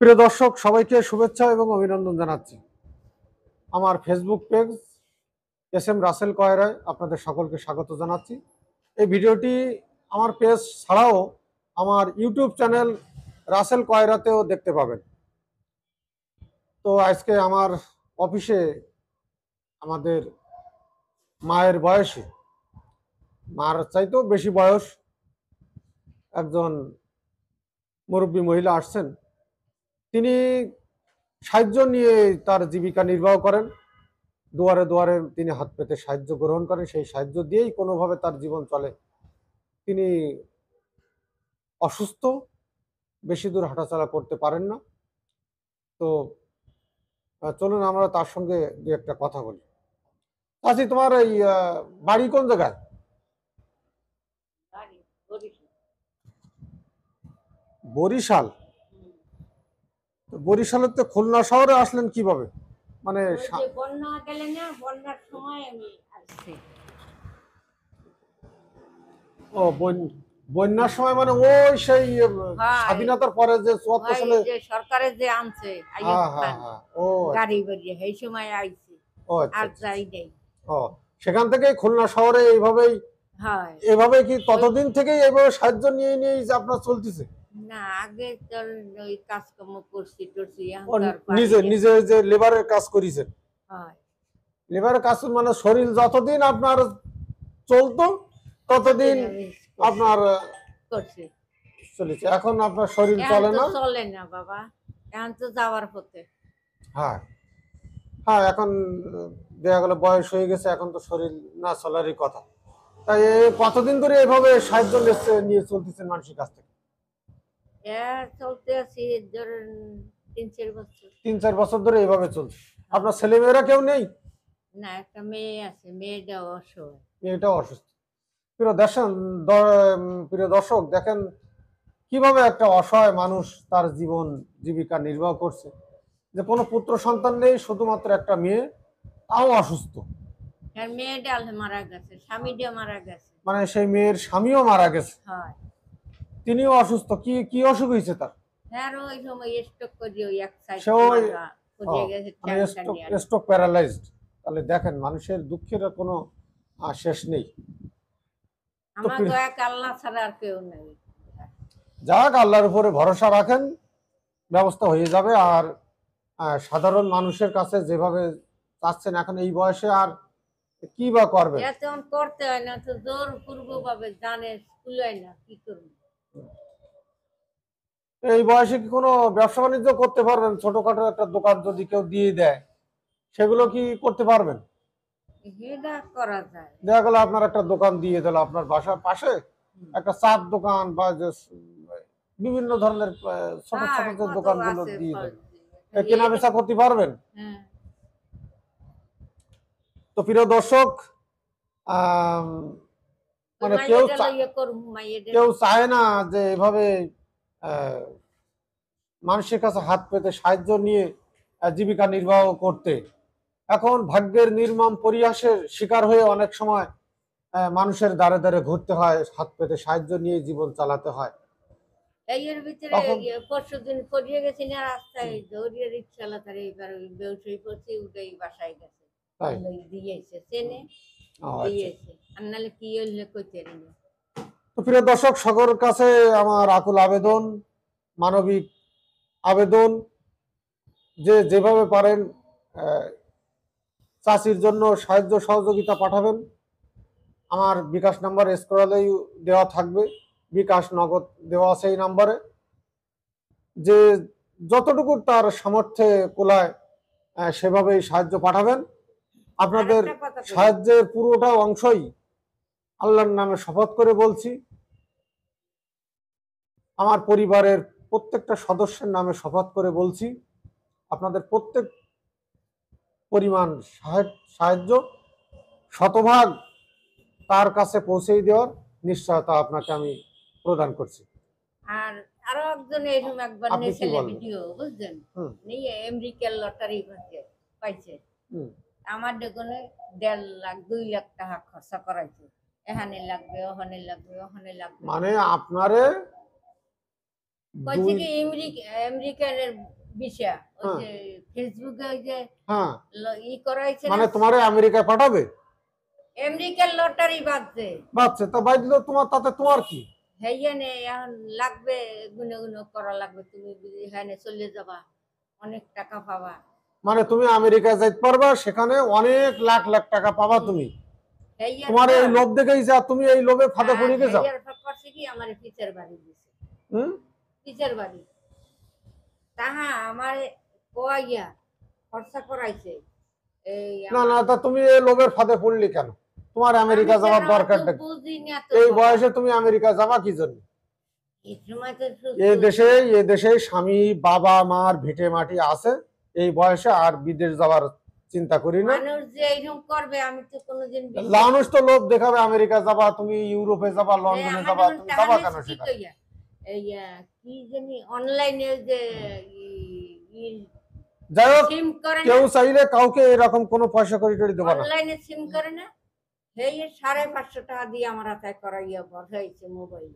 প্রিয় দর্শক, সবাইকে শুভেচ্ছা এবং অভিনন্দন জানাচ্ছি। আমার Facebook page S M Rasel কয়রায় আপনাদের সকলকে স্বাগত জানাচ্ছি। এই ভিডিওটি আমার পেজ ছাড়াও আমার ইউটিউব চ্যানেল রাসেল কয়রাতেও দেখতে পাবেন। তো আজকে আমার অফিসে আমাদের মায়ের বয়সী, মার চাইতেও বেশি বয়স একজন মুরব্বী মহিলা আসছেন। তিনি সাহায্য নিয়ে তার জীবিকা নির্বাহ করেন। দুয়ারে দুয়ারে তিনি হাত পেতে সাহায্য গ্রহণ করেন, সেই সাহায্য দিয়েই কোনোভাবে তার জীবন চলে। তিনি অসুস্থ, বেশি দূর হাঁটাচলা করতে পারেন না। তো চলুন আমরা তার সঙ্গে দু একটা কথা বলি। চাচি, তোমার এই বাড়ি কোন জায়গায়? বরিশাল। বরিশালের তো খুলনা শহরে আসলেন কিভাবে? মানে বন্যা গেলে না, বন্যার সময় আমি আসছি। ও, বন্যার সময় মানে ওই সেই স্বাধীনতার পরে যে ৭৪ সালে যে সরকারের যে আনছে ও গাড়ি বাড়িয়ে সেই সময় আইছি। ও আর আচ্ছা। যাই নেই। ও, সেখান থেকে খুলনা শহরে এইভাবেই এভাবে কি ততদিন থেকেই এইভাবে সাহায্য নিয়ে নিয়ে যে আপনার চলতেছে? না, আগে তোর ওই কাজকর্ম করছি টরছি, নিজে নিজে যে লেবারের কাজ করেছেন, লেবারের কাজ মানে শরীর যতদিন আপনার চলতো ততদিন আপনার করছি চলেছে। এখন আপনার শরীর চলে না? চলে না বাবা, এখন তো যাওয়ার পথে। হ্যাঁ হ্যাঁ, এখন দেখা গেল বয়স হয়ে গেছে, এখন তো শরীর না চলারই কথা। তাই কতদিন ধরে এভাবে সাহায্য নিয়ে চলতেছেন মানুষের কাছ থেকে? চলতে আছি ধরেন ৩-৪ বছর। ৩-৪ বছর ধরে এভাবে চলছে। আপনার ছেলেমেয়েরা কেউ নেই? না, একটা মেয়ে আছে, মেয়েটাও অসহায়। মেয়েটাও অসুস্থ। প্রিয় দর্শক, দেখেন কিভাবে একটা অসহায় মানুষ তার জীবন জীবিকা নির্বাহ করছে। যে কোনো পুত্র সন্তান নেই, শুধুমাত্র একটা মেয়ে, তাও অসুস্থ। মেয়েটা মারা গেছে, স্বামীটা মারা গেছে। মানে সেই মেয়ের স্বামীও মারা গেছে, তিনিও অসুস্থ। কি কি অসুখ হয়েছে তার? ওই সময় স্ট্রোক করে ওই এক সাইড স্ট্রোক প্যারালাইজড। তাহলে দেখেন মানুষের দুঃখের কোনো শেষ নেই। আমার দয়া আল্লাহ ছাড়া আর কেউ নেই। যাক, আল্লাহর উপরে ভরসা রাখেন, ব্যবস্থা হয়ে যাবে। আর সাধারণ মানুষের কাছে যেভাবে চাচ্ছেন এখন এই বয়সে, আর কি বা করবে? তেমন করতে হয় না তো, জোর পূর্বভাবে জানে স্কুলে না, কি করবে? এই বয়সে কি কোনো ব্যবসা বাণিজ্য করতে পারবেন? ছোটখাটো একটা দোকান যদি কেউ দিয়ে দেয়, সেগুলো কি করতে পারবেন? করা যায়। দেখা গেল আপনার একটা দোকান দিয়ে দিল আপনার বাসার পাশে, একটা চার দোকান বা বিভিন্ন ধরনের ছোট ছোট যে দোকানগুলো দিয়ে দেন, কেনা বেচা করতে পারবেন। তো প্রিয় দর্শক, মানে কেউ চায় না যে এভাবে মানুষের কাছে হাত পেতে সাহায্য নিয়ে জীবিকা নির্বাহ করতে। এখন ভাগ্যের নির্মম পরিহাসের শিকার হয়ে অনেক সময় মানুষের দ্বারে দ্বারে ঘুরতে হয়, হাত পেতে সাহায্য নিয়ে জীবন চালাতে হয়। এর ভিতরে পরশুদিন পড়িয়ে গেছি না, রাস্তায় দৌড়িয়ে রিক্সা চালাতে, এইবার বেউসই পড়ছি, উঠেই বাসায় গেছে। দিয়েছে চেনে দিয়েছে, আর নাহলে কি হইলে কইতে না। তো প্রিয় দর্শক, সকলের কাছে আমার আকুল আবেদন, মানবিক আবেদন, যে যেভাবে পারেন চাষির জন্য সাহায্য সহযোগিতা পাঠাবেন। আমার বিকাশ নাম্বার স্ক্রলেই দেওয়া থাকবে, বিকাশ নগদ দেওয়া আছে এই নাম্বারে। যে যতটুকু তার সামর্থ্যে কোলায় সেভাবেই সাহায্য পাঠাবেন। আপনাদের সাহায্যের পুরোটা অংশই আল্লাহর নামে শপথ করে বলছি, আমার পরিবারের প্রত্যেকটা সদস্যের নামে শপথ করে বলছি, আপনাদের প্রত্যেক পরিমাণ সাহায্য শতভাগ তার কাছে পৌঁছে দেওয়ার নিশ্চয়তা আপনাকে আমি প্রদান করছি। আর আরো একজন এরকম একবার নিয়েছিল ভিডিও, বুঝছেন, নিয়ে আমেরিকার লটারি পাইছে। আমার দেখুন 1.5 লাখ 2 লাখ টাকা খরচা করাইছে, এখানে লাগবে, ওখানে লাগবে, ওখানে লাগবে। মানে আপনারে কইছে কি আমেরিকানের বিষয় ওই যে ফেসবুকে ওই যে হ্যাঁ ই করাইছে মানে তোমারে আমেরিকা পাঠাবে, আমেরিকার লটারি বাচ্চা তা বাইদিল তোমার, তাতে তোমার কি? হেইয়ানে এখন লাগবে, গুনে গুনে করা লাগবে, তুমি যদি এখানে চলে যাবা অনেক টাকা পাবা। মানে তুমি আমেরিকা যাইতে পারবা, সেখানে অনেক লাখ লাখ টাকা পাবা তুমি। তোমার এই লোভ দেখেই যা তুমি এই লোভে ফাঁদে পড়ে গেছো। করছে কি আমার পিচের বাড়ি দিছে, হুম পিচের বাড়ি তাহা আমার কোয়াইয়া খরচা করাইছে। এই না না, তা তুমি এই লোভের ফাঁদে পড়লি কেন? তোমার আমেরিকা যাওয়ার দরকারটা কি? এই বয়সে তুমি আমেরিকা যাবা কি জন্য? এ দেশে স্বামী বাবা মার ভিটে মাটি আছে, এই বয়সে আর বিদেশ যাওয়ার চিন্তা করি না। মানুষ যে এরকম করবে আমি তো কোনোদিন মানুষ তো লোভ দেখাবে, আমেরিকা যাবা তুমি, ইউরোপে যাবা, লন্ডনে যাবা, তুমি যাবা কেন সেখানে? এই কি জানি অনলাইনে যে যাই হোক, সিম করে কেউ চাইলে কাউকে এরকম কোনো পয়সা করি টরি দেবো না। অনলাইনে সিম করে না, এই 550 টাকা দিয়ে আমার হাতে করাইয়া হয়েছে মোবাইল।